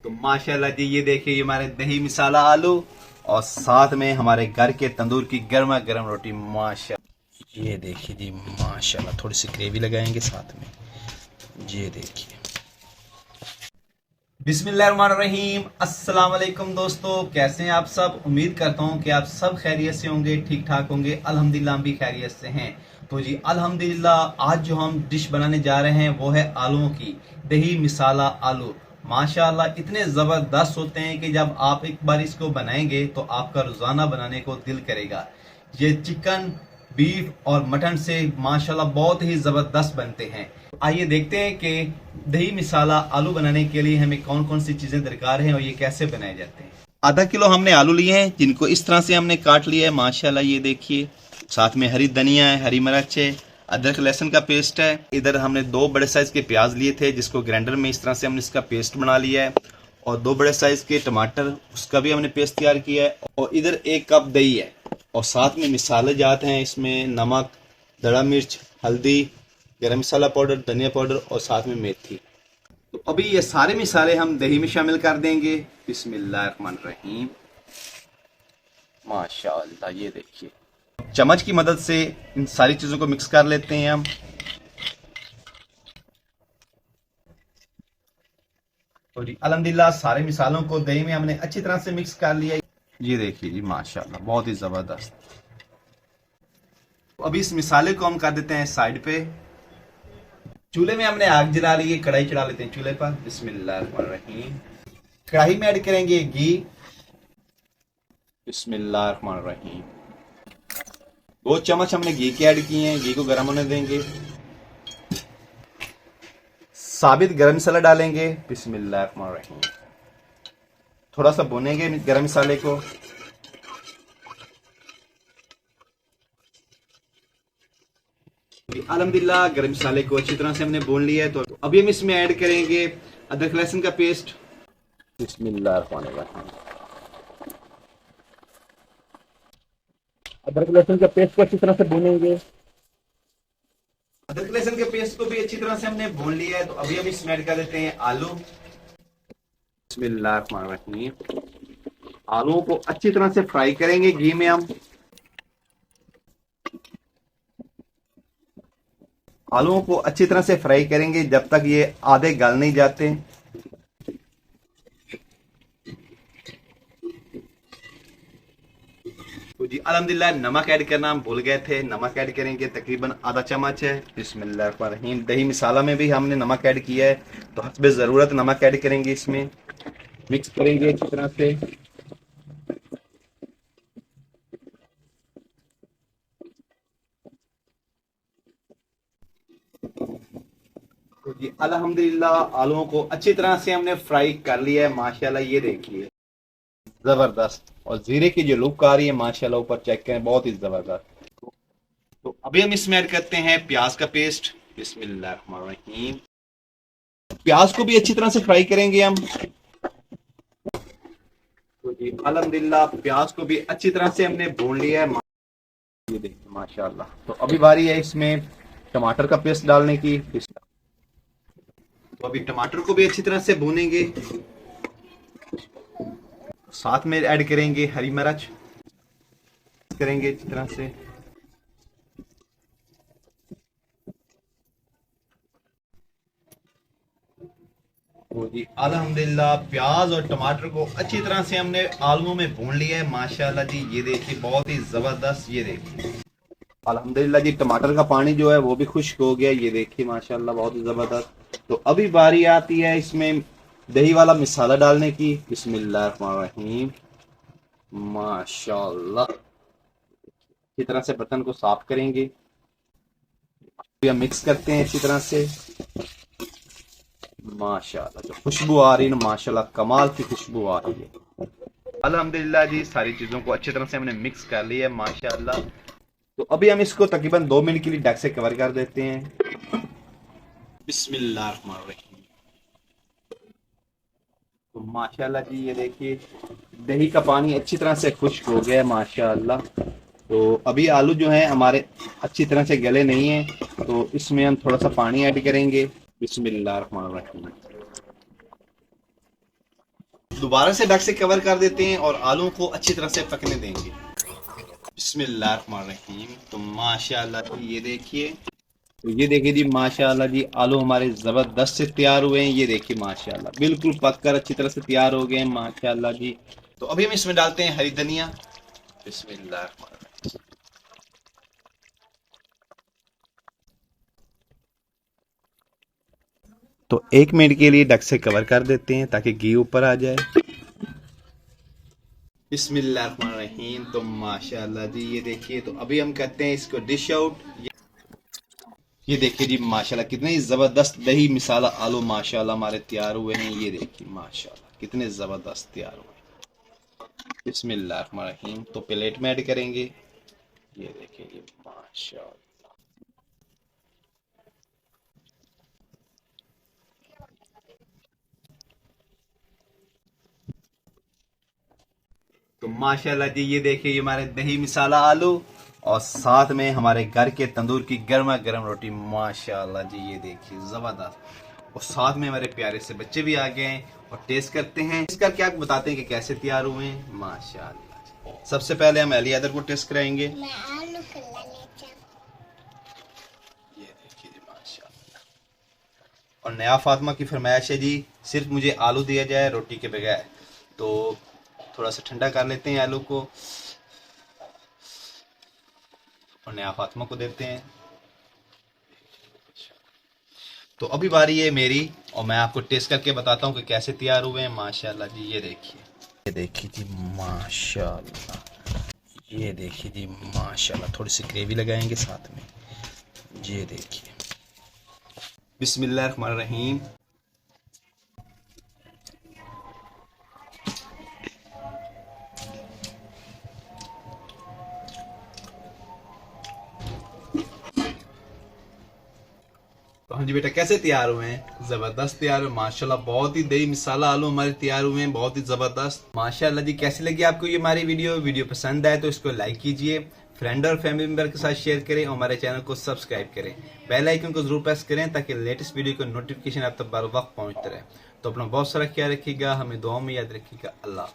तो माशाल्लाह जी, ये देखिए, ये हमारे दही मिसाला आलू और साथ में हमारे घर के तंदूर की गर्मा गर्म रोटी। माशाल्लाह, ये देखिए जी, माशाल्लाह थोड़ी सी ग्रेवी लगाएंगे साथ में। ये देखिए, बिस्मिल्लाहिर्रहमानिर्रहीम। अस्सलाम वालेकुम दोस्तों, कैसे हैं आप सब? उम्मीद करता हूं कि आप सब खैरियत से होंगे, ठीक ठाक होंगे। अल्हम्दुलिल्लाह हम भी खैरियत से हैं। तो जी अल्हम्दुलिल्लाह, आज जो हम डिश बनाने जा रहे हैं वो है आलूओं की दही मिसाला आलू। माशाल्लाह इतने ज़बरदस्त होते हैं कि जब आप एक बार इसको बनाएंगे तो आपका रोज़ाना बनाने को दिल करेगा। ये चिकन, बीफ और मटन से माशाल्लाह बहुत ही ज़बरदस्त बनते हैं। आइए देखते हैं कि दही मिसाला आलू बनाने के लिए हमें कौन कौन सी चीजें दरकार हैं और ये कैसे बनाए जाते हैं। आधा किलो हमने आलू लिए हैं, जिनको इस तरह से हमने काट लिया है। माशाल्लाह ये देखिए, साथ में हरी धनिया है, हरी मिर्च है, अदरक लहसुन का पेस्ट है। इधर हमने 2 बड़े साइज के प्याज लिए थे, जिसको ग्राइंडर में इस तरह से हमने इसका पेस्ट बना लिया है। और 2 बड़े साइज के टमाटर, उसका भी हमने पेस्ट तैयार किया है। और इधर 1 कप दही है। और साथ में मिसाले जाते हैं इसमें नमक, दड़ा मिर्च, हल्दी, गरम मसाला पाउडर, धनिया पाउडर और साथ में मेथी। तो अभी ये सारे मिसाले हम दही में शामिल कर देंगे। बिस्मिल्लाहिर्रहमानिर्रहीम। माशाअल्लाह, ये देखिए, चम्मच की मदद से इन सारी चीजों को मिक्स कर लेते हैं हम। तो जी अल्हम्दुलिल्लाह, सारे मिसालों को दही में हमने अच्छी तरह से मिक्स कर लिया। ये देखिए जी, माशाअल्लाह बहुत ही जबरदस्त। तो अभी इस मिसाले को हम कर देते हैं साइड पे। चूल्हे में हमने आग जला ली है, कढ़ाई चढ़ा लेते हैं चूल्हे पर। बिस्मिल्लाहिर्रहमानिर्रहीम। कढ़ाई में ऐड करेंगे घी। बिस्मिल्लाहिर्रहमानिर्रहीम। 2 चम्मच हमने घी के ऐड किए हैं, घी को गर्म होने देंगे। साबित गरम मसाला डालेंगे। बिस्मिल्लाहिर्रहमानिर्रहीम। थोड़ा सा भूनेंगे गरम मसाले को। अल्हम्दुलिल्लाह, गरम मसाले को अच्छी तरह से हमने भून लिया है। तो अभी हम इसमें ऐड करेंगे अदरक लहसुन का पेस्ट। बिस्मिल्लाहिर्रहमानिर्रहीम। अदरक लहसुन का पेस्ट को अच्छी तरह से भूनेंगे। अदरक लहसुन के पेस्ट को भी अच्छी तरह से हमने भून लिया है। तो अभी हम इसमें ऐड कर देते हैं आलू। बिस्मिल्लाहिर्रहमानिर्रहीम। आलूओं को अच्छी तरह से फ्राई करेंगे घी में हम। आलूओं को अच्छी तरह से फ्राई करेंगे जब तक ये आधे गल नहीं जाते। तो जी अल्हम्दुलिल्लाह, नमक ऐड करना हम भूल गए थे, नमक ऐड करेंगे, तकरीबन आधा चम्मच है। बिस्मिल्लाहिर्रहमानिर्रहीम। दही मिसाला में भी हमने नमक ऐड किया है, तो हस्बे ज़रूरत नमक ऐड करेंगे इसमें। मिक्स करेंगे अच्छी तरह से। तो जी अल्हम्दुलिल्लाह, आलूओं को अच्छी तरह से हमने फ्राई कर लिया है। माशाल्लाह ये देखिए, जबरदस्त। और जीरे की जो लुक आ रही है, माशाल्लाह ऊपर चेक करें, बहुत ही जबरदस्त। तो अभी हम इसमें ऐड करते हैं प्याज का पेस्ट। बिस्मिल्लाहिर्रहमानिर्रहीम। प्याज को भी अच्छी तरह से फ्राई करेंगे हम। तो जी अल्हम्दुलिल्लाह, प्याज को भी अच्छी तरह से हमने भून लिया है। ये देखिए माशाल्लाह। तो अभी बारी है इसमें टमाटर का पेस्ट डालने की। तो अभी टमाटर को भी अच्छी तरह से भूनेंगे। साथ में ऐड करेंगे हरी मिर्च, करेंगे अच्छी तरह से। तो जी अल्हम्दुलिल्लाह, प्याज और टमाटर को अच्छी तरह से हमने आलूओं में भून लिया है। माशाल्लाह जी, ये देखिए बहुत ही जबरदस्त। ये देखिए अल्हम्दुलिल्लाह जी, टमाटर का पानी जो है वो भी खुश्क हो गया। ये देखिए माशाल्लाह बहुत ही जबरदस्त। तो अभी बारी आती है इसमें दही वाला मिसाला डालने की। बिस्मिल्लाहिर्रहमानिर्रहीम। माशाल्लाह, अच्छी तरह से बर्तन को साफ करेंगे। हम मिक्स करते हैं अच्छी तरह से। माशाल्लाह, जो खुशबू आ रही है ना, माशाल्लाह कमाल की खुशबू आ रही है। अल्हम्दुलिल्लाह जी, सारी चीजों को अच्छी तरह से हमने मिक्स कर लिया है। माशाल्लाह। तो अभी हम इसको तकरीबन 2 मिनट के लिए ढक से कवर कर देते हैं। बिस्मिल्लाहिर्रहमानिर्रहीम। तो माशाल्लाह जी, ये देखिए दही का पानी अच्छी तरह से खुश्क हो गया है। माशाल्लाह। तो अभी आलू जो है हमारे अच्छी तरह से गले नहीं है, तो इसमें हम थोड़ा सा पानी ऐड करेंगे। बिस्मिल्लाहिर्रहमानिर्रहीम। दोबारा से ढक से कवर कर देते हैं और आलू को अच्छी तरह से पकने देंगे। बिस्मिल्लाहिर्रहमानिर्रहीम। तो माशाल्लाह ये देखिए, तो ये देखिए जी माशाल्लाह जी, आलू हमारे जबरदस्त से तैयार हुए हैं। ये देखिए माशाल्लाह बिल्कुल पक कर अच्छी तरह से तैयार हो गए हैं माशाल्लाह जी। तो अभी हम इसमें डालते हैं हरी धनिया। बिस्मिल्लाहिर्रहमानिर्रहीम। तो 1 मिनट के लिए ढक से कवर कर देते हैं ताकि घी ऊपर आ जाए। बिस्मिल्लाहिर्रहमानिर्रहीम। तो माशाल्लाह जी ये देखिए, तो अभी हम कहते हैं इसको डिश आउट। ये देखिए जी माशाल्लाह कितने जबरदस्त दही मिसाला आलू माशाल्लाह हमारे तैयार हुए हैं। ये देखिए माशाल्लाह कितने जबरदस्त तैयार हुए। बिस्मिल्लाहिर्रहमानिर्रहीम। तो प्लेट में ऐड करेंगे। ये देखिए जी माशाल्लाह। तो माशाल्लाह जी ये देखिए ये हमारे दही मिसाला आलू और साथ में हमारे घर के तंदूर की गर्मा गर्म रोटी माशाल्लाह जी। ये देखिए जबरदस्त, और साथ में हमारे प्यारे से बच्चे भी आ गए हैं और टेस्ट करते हैं। टेस्ट करके आपको बताते हैं कि कैसे तैयार हुए हैं माशाल्लाह। सबसे पहले हम अली हैदर को टेस्ट कराएंगे। ये देखिए जी माशाल्लाह। और नया फातिमा की फरमाइश है जी सिर्फ मुझे आलू दिया जाए रोटी के बगैर। तो थोड़ा सा ठंडा कर लेते हैं आलू को और नया फातिमा को देते हैं। तो अभी बारी है मेरी और मैं आपको टेस्ट करके बताता हूँ कि कैसे तैयार हुए हैं माशाल्लाह जी। ये देखिए जी माशाल्लाह। ये देखिए जी माशाल्लाह, थोड़ी सी ग्रेवी लगाएंगे साथ में। ये देखिए बिस्मिल्लाहिर्रहमानिर्रहीम। तो हाँ जी बेटा कैसे तैयार हुए हैं? जबरदस्त तैयार हुए माशाल्लाह। बहुत ही दही मिसाला आलू हमारे तैयार हुए हैं, बहुत ही जबरदस्त माशाल्लाह जी। कैसी लगी आपको ये हमारी वीडियो पसंद आए तो इसको लाइक कीजिए, फ्रेंड और फैमिली मेंबर के साथ शेयर करें और हमारे चैनल को सब्सक्राइब करें। बेल आइकन को जरूर प्रेस करें ताकि लेटेस्ट वीडियो का नोटिफिकेशन आप तक बर वक्त पहुंचते रहे। तो अपना बहुत सारा ख्याल रखिएगा, हमें दुआ में याद रखिएगा। अल्लाह।